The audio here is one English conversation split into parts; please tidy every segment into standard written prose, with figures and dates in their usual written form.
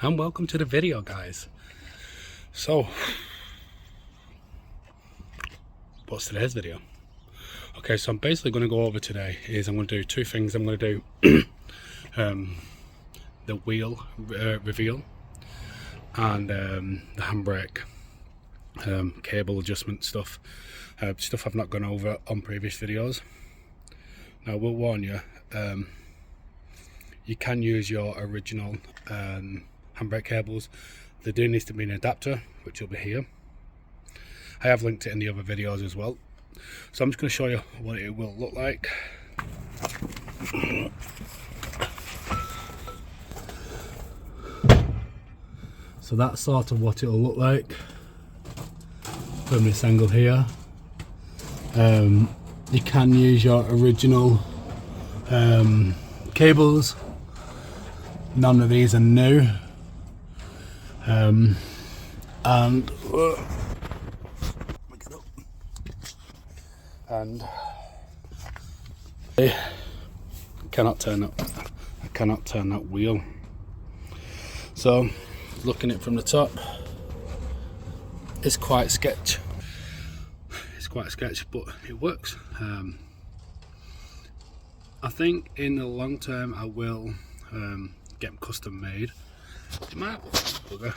and welcome to the video, guys. So what's today's video? Okay, so I'm basically going to go over today is I'm going to do two things. I'm going to do the wheel reveal and the handbrake cable adjustment stuff, stuff I've not gone over on previous videos. Now I will warn you, you can use your original handbrake cables. There do needs to be an adapter, which will be here. I have linked it in the other videos as well. So I'm just going to show you what it will look like. So that's sort of what it'll look like from this angle here. You can use your original cables. None of these are new. And I cannot turn that wheel. So looking at it from the top, it's quite sketch. It's quite sketch, but it works. I think in the long term I will get them custom made. It might work,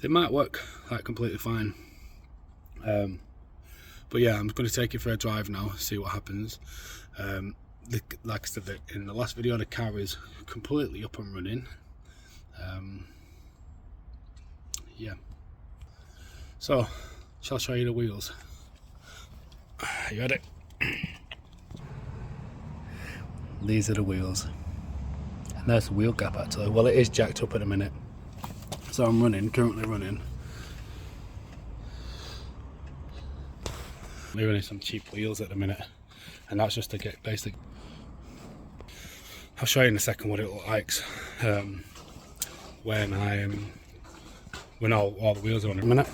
it might work like completely fine. But yeah, I'm going to take it for a drive now, see what happens. Like I said in the last video, the car is completely up and running. Yeah. So, shall I show you the wheels? You ready? These are the wheels. And there's the wheel gap actually. Well, it is jacked up in a minute. So I'm currently running. We're running some cheap wheels at the minute, and that's just to get basic. I'll show you in a second what it looks like when all the wheels are on in a minute.